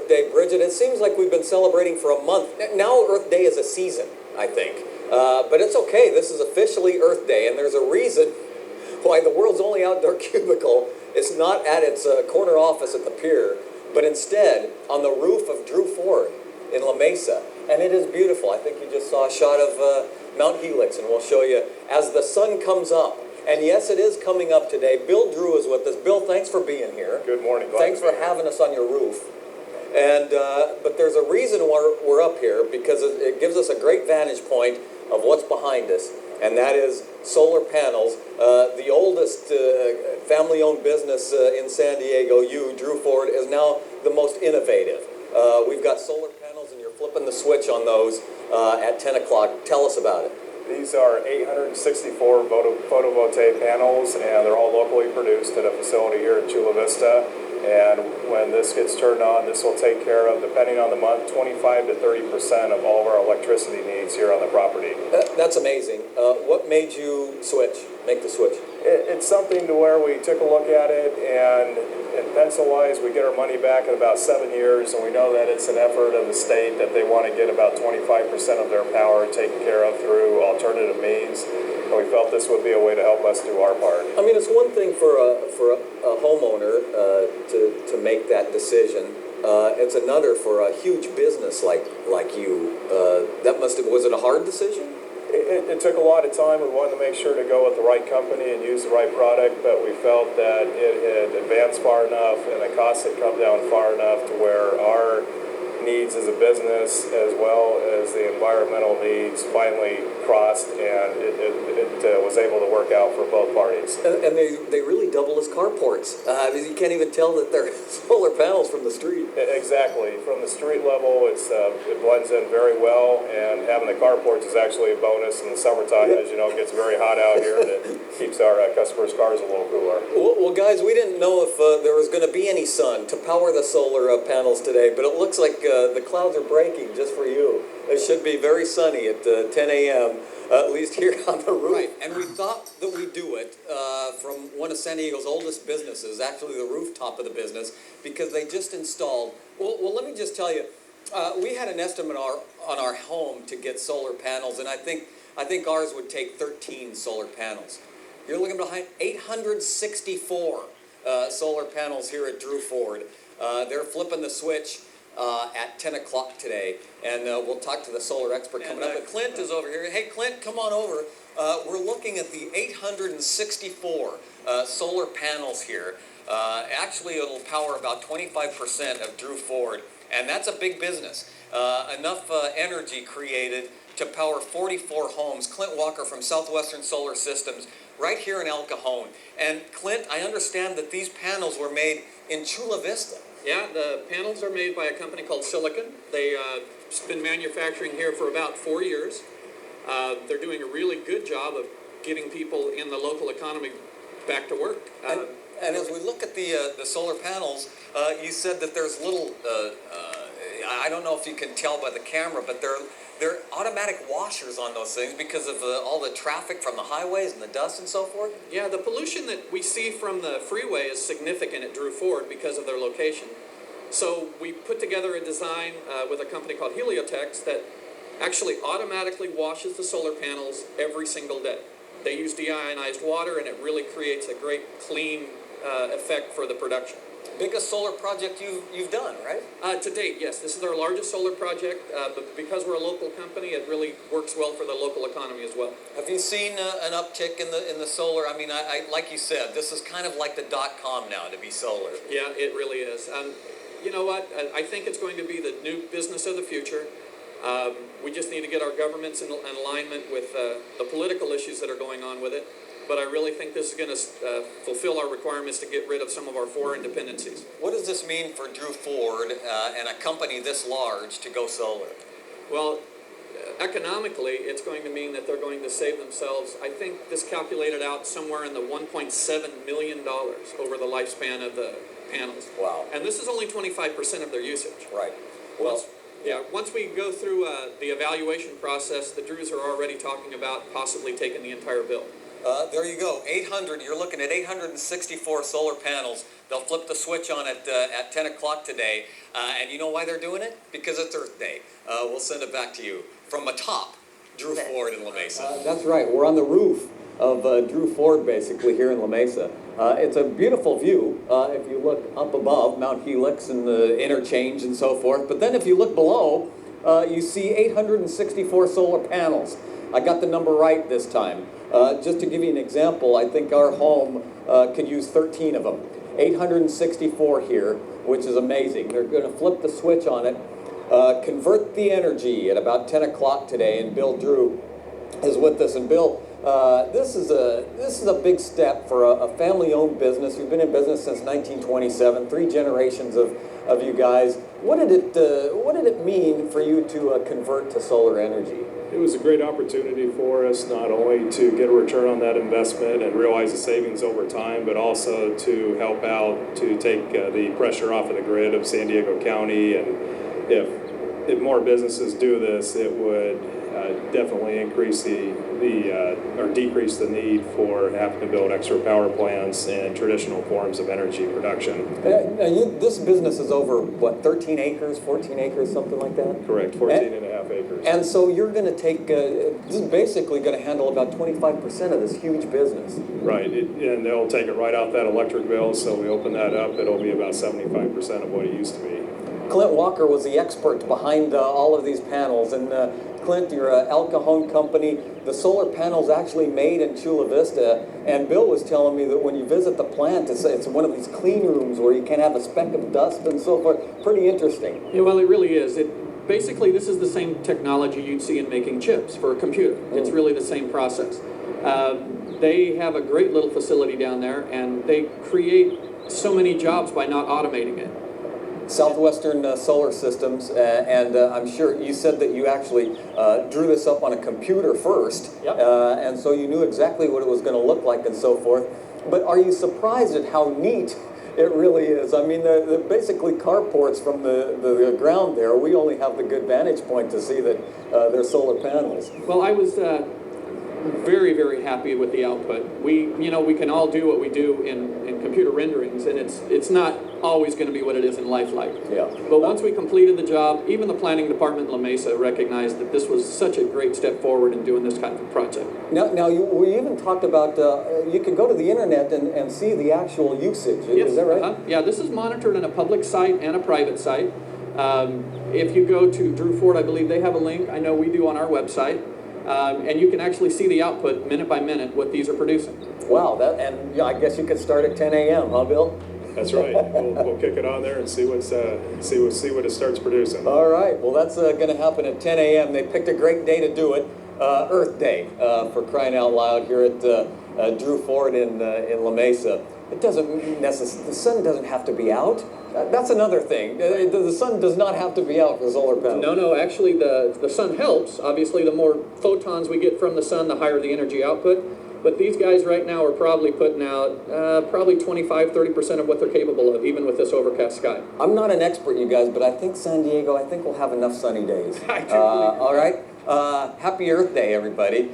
Earth Day, Bridget. It seems like we've been celebrating for a month. Now Earth Day is a season, I think. But it's okay. This is officially Earth Day, and there's a reason why the world's only outdoor cubicle is not at its corner office at the pier, but instead on the roof of Drew Ford in La Mesa. And it is beautiful. I think you just saw a shot of Mount Helix, and we'll show you as the sun comes up. And yes, it is coming up today. Bill Drew is with us. Bill, thanks for being here. Good morning. Thanks for having us on your roof. And but there's a reason why we're up here, because it gives us a great vantage point of what's behind us, and that is solar panels. The oldest family-owned business in San Diego, Drew Ford, is now the most innovative. We've got solar panels, and you're flipping the switch on those at 10 o'clock. Tell us about it. These are 864 photovoltaic panels, and they're all locally produced at a facility here in Chula Vista. And when this gets turned on, this will take care of, depending on the month, 25 to 30% of all of our electricity needs here on the property. That's amazing. What made you make the switch? It's something to where we took a look at it, and pencil-wise, we get our money back in about 7 years, and we know that it's an effort of the state that they want to get about 25% of their power taken care of through alternative means. And we felt this would be a way to help us do our part. I mean, it's one thing for a homeowner to make that decision. It's another for a huge business like you. Was it a hard decision? It took a lot of time. We wanted to make sure to go with the right company and use the right product, but we felt that it had advanced far enough and the costs had come down far enough to where our needs as a business as well as the environmental needs finally crossed, and it was able to work out for both parties. And they really double as carports. You can't even tell that they're solar panels from the street. Exactly. From the street level, it blends in very well, and having the carports is actually a bonus in the summertime. As you know, it gets very hot out here, and it keeps our customers' cars a little cooler. Well, guys, we didn't know if there was going to be any sun to power the solar panels today, but it looks like the clouds are breaking just for you. It should be very sunny at 10 a.m., at least here on the roof. Right, and we thought that we'd do it from one of San Diego's oldest businesses, actually the rooftop of the business, because they just installed, well let me just tell you, we had an estimate on our home to get solar panels, and I think ours would take 13 solar panels. You're looking behind 864 solar panels here at Drew Ford. They're flipping the switch at 10 o'clock today, and we'll talk to the solar expert coming up. But Clint is over here. Hey, Clint, come on over. We're looking at the 864 solar panels here. Actually, it'll power about 25% of Drew Ford, and that's a big business. Enough energy created to power 44 homes. Clint Walker from Southwestern Solar Systems, right here in El Cajon. And Clint, I understand that these panels were made in Chula Vista. Yeah, the panels are made by a company called Silicon. They've been manufacturing here for about 4 years. They're doing a really good job of getting people in the local economy back to work. And as we look at the solar panels, you said that there's little, I don't know if you can tell by the camera, but they're automatic washers on those things because of all the traffic from the highways and the dust and so forth? Yeah, the pollution that we see from the freeway is significant at Drew Ford because of their location. So we put together a design with a company called Heliotex that actually automatically washes the solar panels every single day. They use deionized water, and it really creates a great clean effect for the production. Biggest solar project you've done, right? To date, yes. This is our largest solar project, but because we're a local company, it really works well for the local economy as well. Have you seen an uptick in the solar? I mean, I like you said, this is kind of like the .com now to be solar. Yeah, it really is. You know what? I think it's going to be the new business of the future. We just need to get our governments in alignment with the political issues that are going on with it. But I really think this is going to fulfill our requirements to get rid of some of our foreign dependencies. What does this mean for Drew Ford and a company this large to go solar? Well, economically, it's going to mean that they're going to save themselves, I think this calculated out somewhere in the $1.7 million over the lifespan of the panels. Wow. And this is only 25% of their usage. Right. Well, once we go through the evaluation process, the Drews are already talking about possibly taking the entire bill. There you go, 800. You're looking at 864 solar panels. They'll flip the switch on at 10 o'clock today. And you know why they're doing it? Because it's Earth Day. We'll send it back to you from atop Drew Ford in La Mesa. That's right. We're on the roof of Drew Ford, basically, here in La Mesa. It's a beautiful view if you look up above Mount Helix and the interchange and so forth. But then if you look below, you see 864 solar panels. I got the number right this time. Just to give you an example, I think our home could use 13 of them. 864 here, which is amazing. They're going to flip the switch on it, convert the energy at about 10 o'clock today, and Bill Drew is with us. And Bill, this is a big step for a family-owned business. You've been in business since 1927, 3 generations of you guys. What did it mean for you to convert to solar energy? It was a great opportunity for us, not only to get a return on that investment and realize the savings over time, but also to help out to take the pressure off of the grid of San Diego County. And if more businesses do this, it would definitely increase or decrease the need for having to build extra power plants and traditional forms of energy production. This business is over, what, 13 acres, 14 acres, something like that? Correct, 14 and a half acres. And so you're going to take, this is basically going to handle about 25% of this huge business. Right, and they'll take it right out that electric bill, so we open that up, it'll be about 75% of what it used to be. Clint Walker was the expert behind all of these panels, and Clint, you're an El Cajon company. The solar panels actually made in Chula Vista, and Bill was telling me that when you visit the plant, it's one of these clean rooms where you can't have a speck of dust and so forth. Pretty interesting. Yeah, well, it really is. Basically, this is the same technology you'd see in making chips for a computer. It's really the same process. They have a great little facility down there, and they create so many jobs by not automating it. Southwestern Solar Systems, and I'm sure you said that you actually drew this up on a computer first, Yep. And so you knew exactly what it was going to look like and so forth. But are you surprised at how neat it really is? I mean, they're basically carports from the ground there. We only have the good vantage point to see that they're solar panels. Well, I was very, very happy with the output. We can all do what we do in computer renderings, and it's not always going to be what it is in life like. Yeah. But once we completed the job, even the planning department in La Mesa recognized that this was such a great step forward in doing this kind of project. Now we even talked about you can go to the internet and see the actual usage. Yes, is that right? Yeah, this is monitored on a public site and a private site. If you go to Drew Ford, I believe they have a link. I know we do on our website. And you can actually see the output minute by minute what these are producing. Wow, and I guess you could start at 10 a.m., huh, Bill? That's right. We'll kick it on there and see what it starts producing. All right. Well, that's going to happen at 10 a.m. They picked a great day to do it, Earth Day, for crying out loud, here at Drew Ford in La Mesa. It doesn't necessarily. The sun doesn't have to be out. That's another thing. The sun does not have to be out for solar panels. No. Actually, the sun helps. Obviously, the more photons we get from the sun, the higher the energy output. But these guys right now are probably putting out probably 25-30% of what they're capable of, even with this overcast sky. I'm not an expert, you guys, but I think San Diego, we'll have enough sunny days. I do believe all right. Happy Earth Day, everybody.